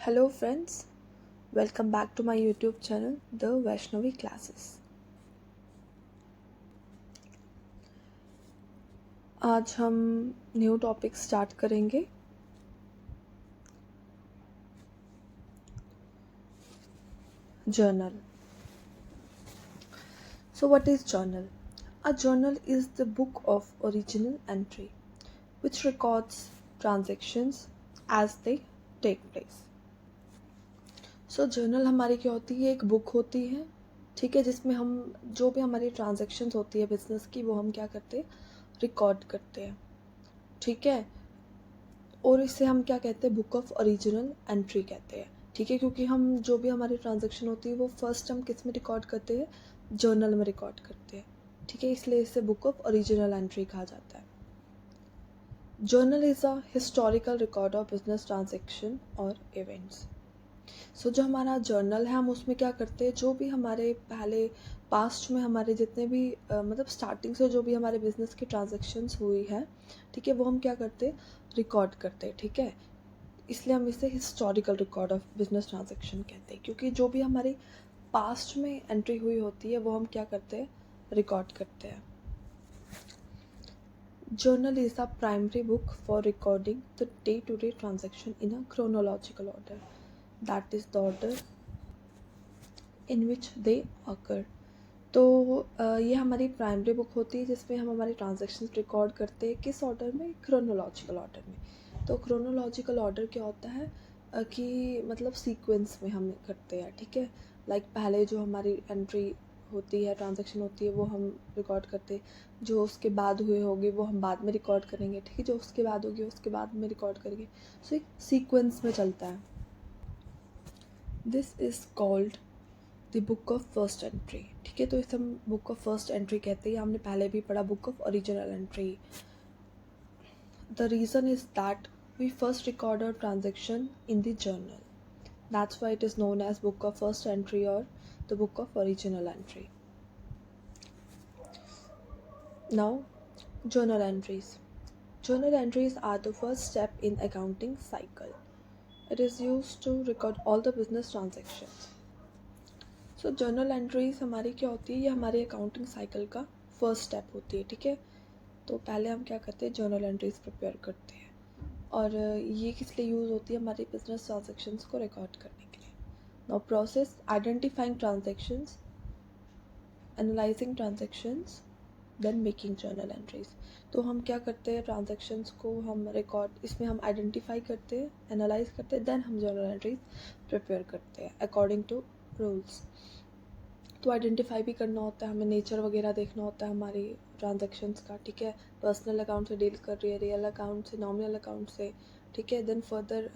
Hello friends, welcome back to my YouTube channel The Vaishnavi Classes। आज हम new topic start करेंगे। Journal। So what is journal? A journal is the book of original entry which records transactions as they take place। So journal हमारी क्या होती है? एक book होती है, ठीक है, जिसमें हम जो भी हमारी ट्रांजेक्शन्स होती है बिजनेस की वो हम क्या करते हैं, रिकॉर्ड करते हैं, ठीक है। और इसे हम क्या कहते हैं, बुक ऑफ ओरिजिनल एंट्री कहते हैं, ठीक है, क्योंकि हम जो भी हमारी ट्रांजैक्शन होती है वो फर्स्ट हम किस में रिकॉर्ड करते हैं, जर्नल में रिकॉर्ड करते हैं, ठीक है, इसलिए इसे बुक ऑफ ओरिजिनल एंट्री कहा जाता है। Journal is a historical record of business transaction और इवेंट्स। सो जो हमारा जर्नल है हम उसमें क्या करते हैं, जो भी हमारे पहले पास्ट में हमारे जितने भी मतलब स्टार्टिंग से जो भी हमारे बिजनेस की ट्रांजेक्शन्स हुई है, ठीक है, वो हम क्या करते हैं, रिकॉर्ड करते हैं, ठीक है। इसलिए हम इसे historical record of business transaction कहते हैं, क्योंकि जो भी हमारी पास्ट में एंट्री हुई होती है वो हम क्या करते हैं, रिकॉर्ड करते हैं। Journal is a primary book for recording the day to day transaction in a chronological order, that is the order in which they occur. तो ये हमारी प्राइमरी बुक होती है जिसमें हम हमारे ट्रांजेक्शन रिकॉर्ड करते हैं, किस ऑर्डर में, क्रोनोलॉजिकल ऑर्डर में। तो क्रोनोलॉजिकल ऑर्डर क्या होता है कि मतलब सीक्वेंस में हम करते हैं, ठीक है। लाइक पहले जो हमारी एंट्री होती है, ट्रांजेक्शन होती है, वो हम रिकॉर्ड करते हैं, जो उसके बाद हुए होगी वो हम बाद में रिकॉर्ड करेंगे, ठीक है, जो उसके बाद होगी उसके बाद में रिकॉर्ड करेंगे। सो एक सीक्वेंस में चलता है। This is called the book of first entry, ठीक है। तो इसे हम बुक ऑफ फर्स्ट एंट्री कहते हैं, हमने पहले भी पढ़ा book of original entry. The reason is that we first record our transaction in the journal, that's why it is known as book of first entry और the book of original entry. Now journal entries. Journal entries are the first step in accounting cycle. It is used to record all the business transactions. So journal entries हमारी क्या होती है, ये हमारी accounting cycle का first step होती है, ठीक है। तो पहले हम क्या करते हैं, जर्नल एंट्रीज प्रिपेयर करते हैं, और ये किस लिए यूज़ होती है, हमारी बिजनेस ट्रांजेक्शन्स को रिकॉर्ड करने के लिए। Now process identifying transactions, analysing transactions, then making journal entries. तो हम क्या करते हैं, ट्रांजेक्शन्स को हम रिकॉर्ड, इसमें हम आइडेंटिफाई करते हैं, एनालाइज करते हैं, देन हम जर्नल एंट्रीज प्रिपेयर करते हैं अकॉर्डिंग टू रूल्स। तो आइडेंटिफाई भी करना होता है हमें, नेचर वगैरह देखना होता है हमारी ट्रांजेक्शन्स का, ठीक है, पर्सनल अकाउंट से डील कर रही है, रियल अकाउंट से, नॉमिनल अकाउंट से, ठीक है। देन फर्दर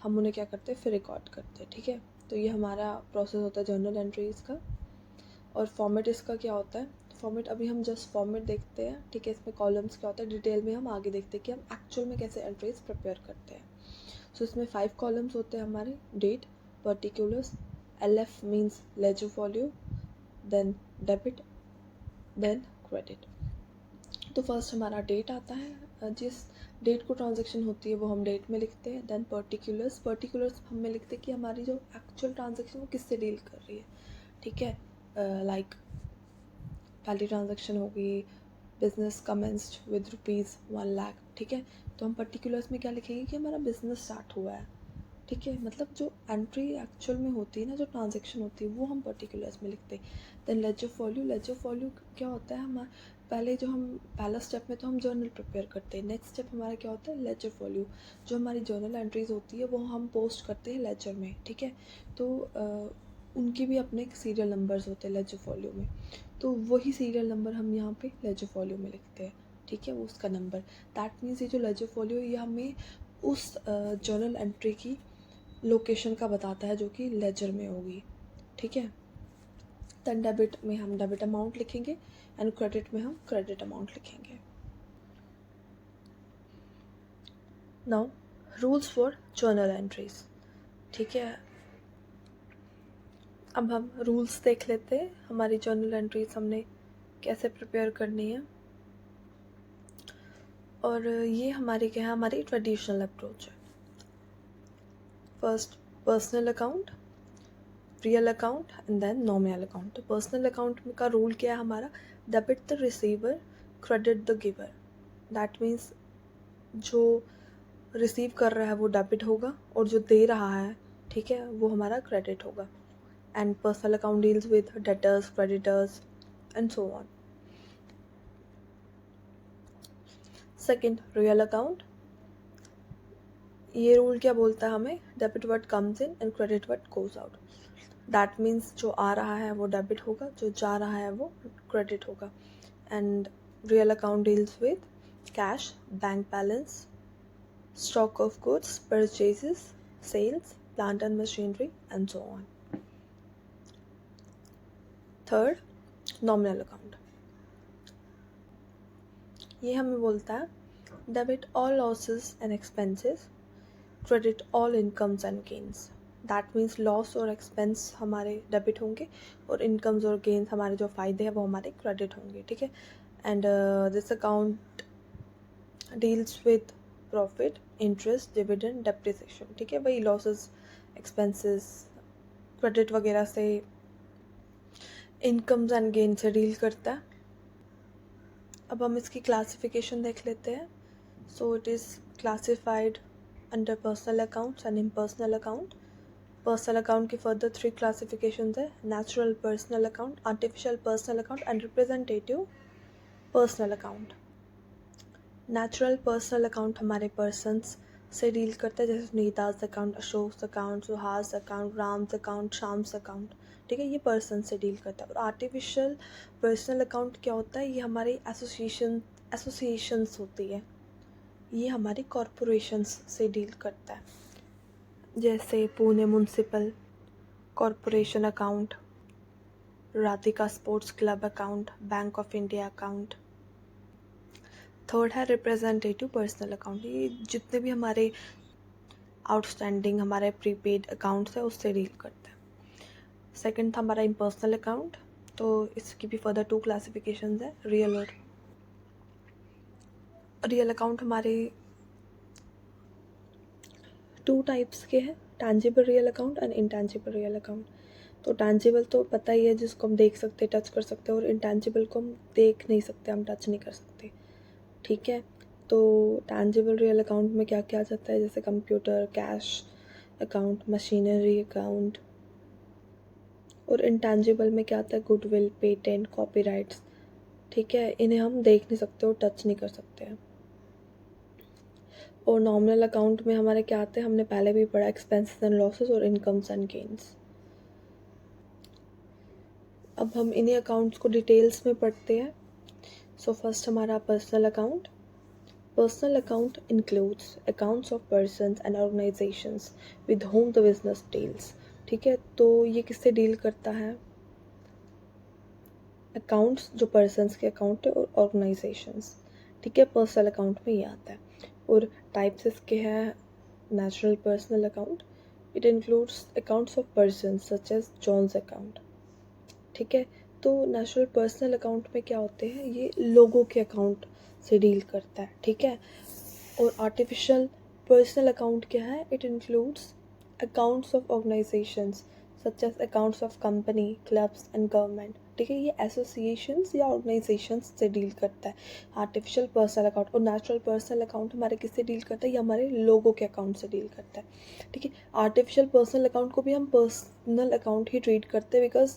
हम उन्हें क्या करते हैं, फिर रिकॉर्ड करते हैं, ठीक है। तो ये हमारा प्रोसेस होता है जर्नल एंट्रीज का। और फॉर्मेट इसका क्या होता है, फॉर्मेट अभी हम जस्ट फॉर्मेट देखते हैं, ठीक है। इसमें कॉलम्स क्या होता है, डिटेल में हम आगे देखते हैं कि हम एक्चुअल में कैसे एंट्रीज प्रिपेयर करते हैं। सो इसमें 5 कॉलम्स होते हैं हमारे, date, particulars, LF means ledger value, then debit, then credit. तो फर्स्ट हमारा डेट आता है, जिस डेट को ट्रांजेक्शन होती है वो हम डेट में लिखते हैं। देन पर्टिकुलर्स, पर्टिकुलर्स हम में लिखते हैं कि हमारी जो एक्चुअल ट्रांजेक्शन वो किससे डील कर रही है, ठीक है। लाइक पहली ट्रांजेक्शन होगी, बिजनेस कमेंस्ड विद ₹1,00,000, ठीक है। तो हम पर्टिकुलर्स में क्या लिखेंगे कि हमारा बिजनेस स्टार्ट हुआ है, ठीक है। मतलब जो एंट्री एक्चुअल में होती है ना, जो ट्रांजेक्शन होती है वो हम पर्टिकुलर्स में लिखते हैं। Then ledger value, ledger value क्या होता है, हमारा पहले जो हम पहला स्टेप में तो हम जर्नल प्रिपेयर करते हैं, नेक्स्ट स्टेप हमारा क्या होता है, लेजर वॉल्यू। जो हमारी जर्नल एंट्रीज होती है वो हम पोस्ट करते हैं लेजर में, ठीक है। तो उनके भी अपने सीरियल नंबर्स होते हैं लेजर वॉल्यू में, तो वही सीरियल नंबर हम यहाँ पे लेजर वॉल्यू में लिखते हैं, ठीक है, वो उसका नंबर। दैट मीन्स ये जो लेजर वॉल्यू है ये हमें उस जर्नल एंट्री की लोकेशन का बताता है जो कि लेजर में होगी, ठीक है। देन डेबिट में हम डेबिट अमाउंट लिखेंगे एंड क्रेडिट में हम क्रेडिट अमाउंट लिखेंगे। Now rules for journal entries, ठीक है। अब हम रूल्स देख लेते हैं, हमारी जर्नल एंट्रीज हमने कैसे प्रिपेयर करनी है। और ये हमारी क्या है, हमारी ट्रेडिशनल अप्रोच है। First personal account, real account and then nominal account. तो पर्सनल अकाउंट का रूल क्या है हमारा, debit the receiver, credit the giver. That means जो रिसीव कर रहा है वो डेबिट होगा और जो दे रहा है, ठीक है, वो हमारा क्रेडिट होगा। And personal account deals with debtors, creditors and so on. Second, real account. ये रूल क्या बोलता है हमें, debit what comes in and credit what goes out. That means जो आ रहा है वो डेबिट होगा, जो जा रहा है वो क्रेडिट होगा। And real account deals with cash, bank balance, stock of goods, purchases, sales, plant and machinery, and so on. Third, nominal account. ये हमें बोलता है debit all losses and expenses, credit all incomes and gains. That means loss और expense हमारे debit होंगे और incomes और gains हमारे जो फ़ायदे हैं वो हमारे credit होंगे, ठीक है। And this account deals with profit, interest, dividend, depreciation, ठीक है भाई। लॉसेस, एक्सपेंसेस, क्रेडिट वगैरह से, इनकम्स एंड गेन से डील करता है। अब हम इसकी क्लासिफिकेशन देख लेते हैं। So it is classified under personal accounts and impersonal account. Personal account की फर्दर 3 क्लासिफिकेशंस है, natural personal account, artificial personal account and representative personal account. Natural personal account हमारे पर्सनस से डील करता है, जैसे Sunita's account, Ashok account, Suhas account, Ram's account, Shyam's account, ठीक है, ये पर्सन से डील करता है। और आर्टिफिशियल पर्सनल अकाउंट क्या होता है, ये हमारी एसोसिएशंस होती है, ये हमारी कॉरपोरेशंस से डील करता है, जैसे Pune municipal corporation account, Radhika sports club account, bank of India account. Third है रिप्रेजेंटेटिव पर्सनल अकाउंट। ये जितने भी हमारे आउटस्टैंडिंग हमारे प्रीपेड अकाउंट्स है उससे डील करता है। सेकंड था हमारा इम्पर्सनल अकाउंट। तो इसकी भी फर्दर 2 क्लासिफिकेशंस है, रियल और रियल अकाउंट हमारे 2 टाइप्स के हैं, tangible real account and intangible real account. तो टैंजिबल तो पता ही है, जिसको हम देख सकते, टच कर सकते हैं, और इनटैंजिबल को हम देख नहीं सकते, हम टच नहीं कर सकते, ठीक है। तो टैंजिबल रियल अकाउंट में क्या क्या आ जाता है, जैसे computer, cash account, machinery account. और इनटैंजिबल में क्या आता है, गुडविल, पेटेंट, कॉपीराइट्स, ठीक है, इन्हें हम देख नहीं सकते और टच नहीं कर सकते हैं। और नॉमिनल अकाउंट में हमारे क्या आते हैं, हमने पहले भी पढ़ा, एक्सपेंसेस एंड लॉसेस और इनकम्स एंड गेन्स। अब हम इन्हीं अकाउंट्स को डिटेल्स में पढ़ते हैं। सो फर्स्ट हमारा personal account. Personal account includes accounts of persons and organizations with whom the business deals, ठीक है। तो ये किससे डील करता है, अकाउंट्स जो पर्सन्स के अकाउंट है और ऑर्गेनाइजेशंस, ठीक है, पर्सनल अकाउंट में ये आता है। और टाइप्स इसके हैं, natural personal account, it includes accounts of persons such as John's account, ठीक है। तो नेचुरल पर्सनल अकाउंट में क्या होते हैं, ये लोगों के अकाउंट से डील करता है, ठीक है। और आर्टिफिशियल पर्सनल अकाउंट क्या है, it includes accounts of organisations such as accounts of company, clubs and government, ठीक है, ये एसोसिएशंस या ऑर्गेनाइजेशंस से डील करता है आर्टिफिशियल पर्सनल अकाउंट। और नेचुरल पर्सनल अकाउंट हमारे किससे डील करता है, ये हमारे लोगों के अकाउंट से डील करता है, ठीक है। आर्टिफिशियल पर्सनल अकाउंट को भी हम पर्सनल अकाउंट ही ट्रीट करते हैं, because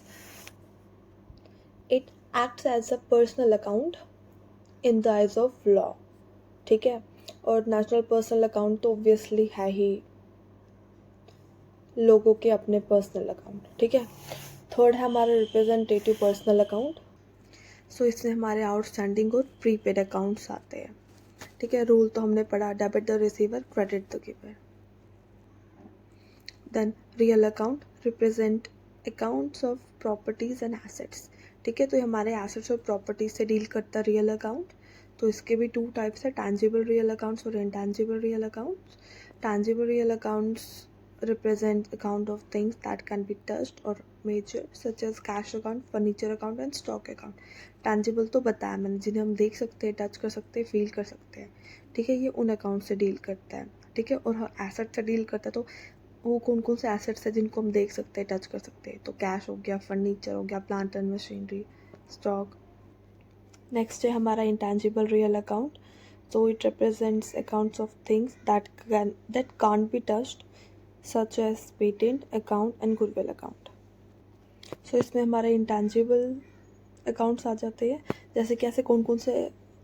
it acts as a personal account in the eyes of law, ठीक है। और नेचुरल पर्सनल अकाउंट तो ऑब्वियसली है ही लोगों के अपने पर्सनल अकाउंट, ठीक है। थर्ड है हमारा रिप्रेजेंटेटिव पर्सनल अकाउंट। सो इसमें हमारे आउटस्टैंडिंग और प्रीपेड अकाउंट्स आते हैं, ठीक है। रूल तो हमने पढ़ा, debit the receiver, credit the giver. Then real account represent accounts of properties and assets, ठीक है। तो ये हमारे एसेट्स और प्रॉपर्टीज से डील करता है रियल अकाउंट। तो इसके भी 2 टाइप्स है, टैंजिबल रियल अकाउंट्स और intangible real accounts. Tangible real accounts represent account of things that can be touched or measured such as cash account, furniture account and stock account. tangible तो बताया मैंने, जिन्हें हम देख सकते हैं, टच कर सकते हैं, फील कर सकते हैं, ठीक है, ये उन अकाउंट से डील करता है, ठीक है। और एसेट से डील करता है, तो वो कौन कौन से एसेट्स हैं जिनको हम देख सकते हैं, टच कर सकते हैं। तो कैश हो गया, फर्नीचर हो गया, plant and machinery, stock. Next है हमारा intangible real account. So it represents accounts of things that can't be touched, such as patent account and goodwill account. So इसमें हमारे इंटेंजिबल अकाउंट्स आ जाते हैं, जैसे कि ऐसे कौन कौन से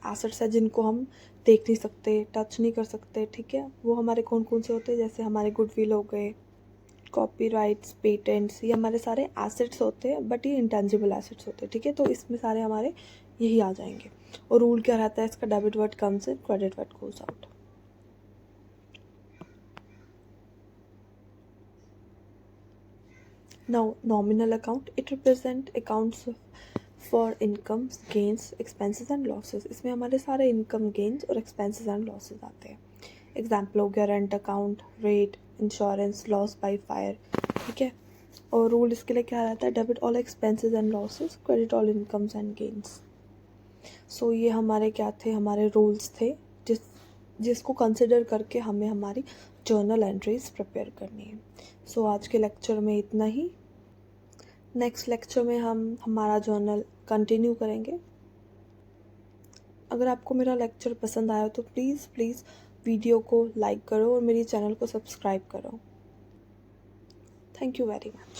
एसेट्स हैं जिनको हम देख नहीं सकते, टच नहीं कर सकते, ठीक है। वो हमारे कौन कौन से होते हैं, जैसे हमारे गुडविल हो गए, कॉपीराइट्स, पेटेंट्स, ये हमारे सारे एसेट्स होते हैं, बट ये इंटेंजिबल एसेट्स होते हैं, ठीक है। तो इसमें सारे हमारे यही आ जाएंगे। और रूल क्या रहता है इसका, debit word comes in, credit word goes out. Now nominal account, it represent accounts for incomes, gains, expenses and losses. इसमें हमारे सारे इनकम, गेन्स और एक्सपेंसेस एंड लॉसेस आते हैं। एग्जाम्पल हो गया rent account, rate, insurance, loss by fire, ठीक है। और रूल इसके लिए क्या रहता है, debit all expenses and losses, credit all incomes and gains. So ये हमारे क्या थे, हमारे रूल्स थे जिसको कंसिडर करके हमें हमारी जर्नल एंट्रीज प्रिपेयर करनी है। सो आज के लेक्चर में इतना ही। नेक्स्ट लेक्चर में हम हमारा जर्नल कंटिन्यू करेंगे। अगर आपको मेरा लेक्चर पसंद आया तो प्लीज़ प्लीज़ वीडियो को लाइक करो और मेरी चैनल को सब्सक्राइब करो। Thank you very much.